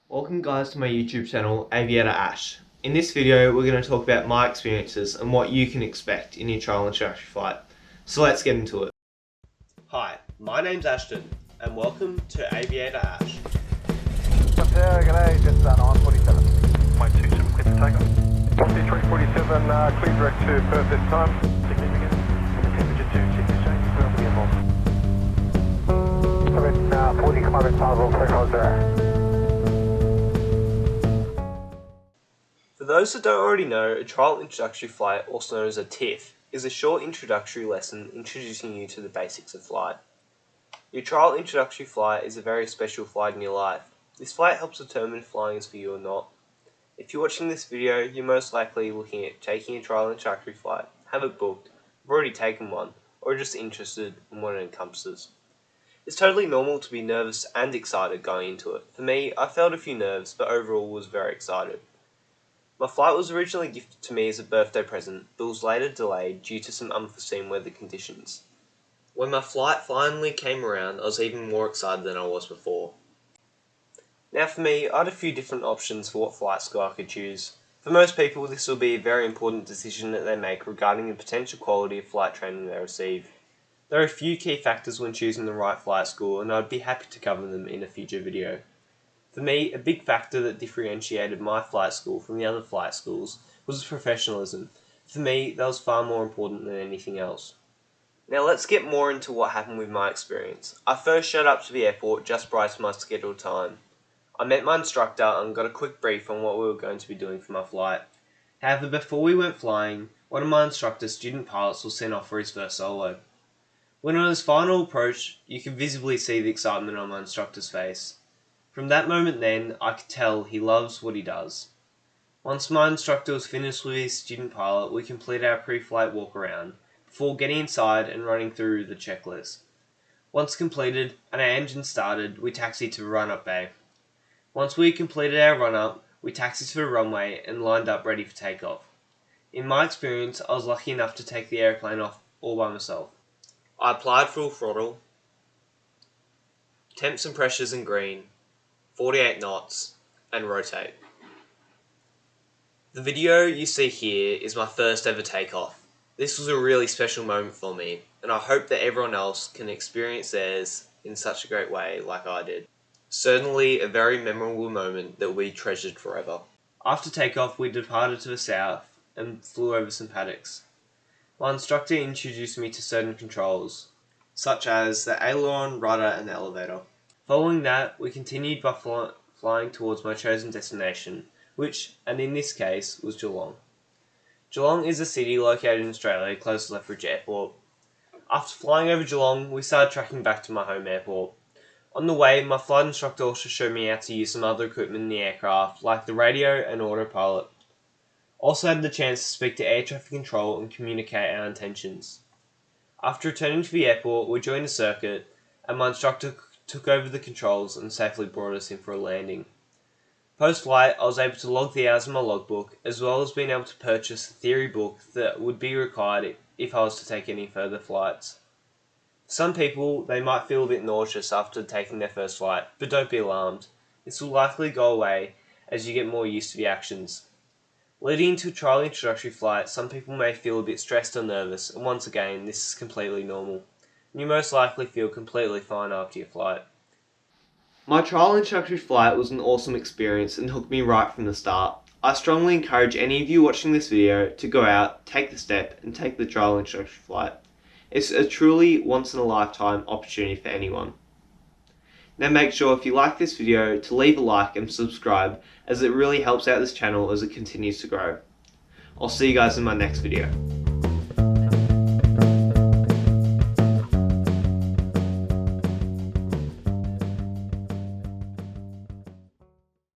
Welcome guys to my YouTube channel, Aviator Ash. In this video we're going to talk about my experiences and what you can expect in your trial introductory flight. So let's get into it. Hi, my name's Ashton and welcome to Aviator Ash. G'day, just 947. 127, clear for takeoff. 347, clear direct to Perth this time. Significant. Temperature 26 change, we'll be involved. 40 kilometers possible, clear close there. For those that don't already know, a trial introductory flight, also known as a TIF, is a short introductory lesson introducing you to the basics of flight. Your trial introductory flight is a very special flight in your life. This flight helps determine if flying is for you or not. If you're watching this video, you're most likely looking at taking a trial introductory flight, have it booked, have already taken one, or are just interested in what it encompasses. It's totally normal to be nervous and excited going into it. For me, I felt a few nerves, but overall was very excited. My flight was originally gifted to me as a birthday present, but was later delayed due to some unforeseen weather conditions. When my flight finally came around, I was even more excited than I was before. Now for me, I had a few different options for what flight school I could choose. For most people, this will be a very important decision that they make regarding the potential quality of flight training they receive. There are a few key factors when choosing the right flight school, and I'd be happy to cover them in a future video. For me, a big factor that differentiated my flight school from the other flight schools was professionalism. For me, that was far more important than anything else. Now let's get more into what happened with my experience. I first showed up to the airport just prior to my scheduled time. I met my instructor and got a quick brief on what we were going to be doing for my flight. However, before we went flying, one of my instructor's student pilots was sent off for his first solo. When on his final approach, you could visibly see the excitement on my instructor's face. From that moment then, I could tell he loves what he does. Once my instructor was finished with his student pilot, we completed our pre-flight walk around, before getting inside and running through the checklist. Once completed and our engine started, we taxied to run-up bay. Once we completed our run-up, we taxied to the runway and lined up ready for takeoff. In my experience, I was lucky enough to take the airplane off all by myself. I applied full throttle, temps and pressures in green, 48 knots, and rotate. The video you see here is my first ever takeoff. This was a really special moment for me, and I hope that everyone else can experience theirs in such a great way like I did. Certainly a very memorable moment that we treasured forever. After takeoff, we departed to the south and flew over some paddocks. My instructor introduced me to certain controls, such as the aileron, rudder, and elevator. Following that, we continued by flying towards my chosen destination, which, and in this case, was Geelong. Geelong is a city located in Australia close to Lethbridge Airport. After flying over Geelong, we started tracking back to my home airport. On the way, my flight instructor also showed me how to use some other equipment in the aircraft, like the radio and autopilot. Also had the chance to speak to air traffic control and communicate our intentions. After returning to the airport, we joined a circuit, and my instructor took over the controls and safely brought us in for a landing. Post-flight, I was able to log the hours in my logbook, as well as being able to purchase a theory book that would be required if I was to take any further flights. For some people, they might feel a bit nauseous after taking their first flight, but don't be alarmed. This will likely go away as you get more used to the actions. Leading into a trial introductory flight, some people may feel a bit stressed or nervous, and once again, this is completely normal. You most likely feel completely fine after your flight. My trial introductory flight was an awesome experience and hooked me right from the start. I strongly encourage any of you watching this video to go out, take the step, and take the trial introductory flight. It's a truly once-in-a-lifetime opportunity for anyone. Now make sure if you like this video to leave a like and subscribe, as it really helps out this channel as it continues to grow. I'll see you guys in my next video.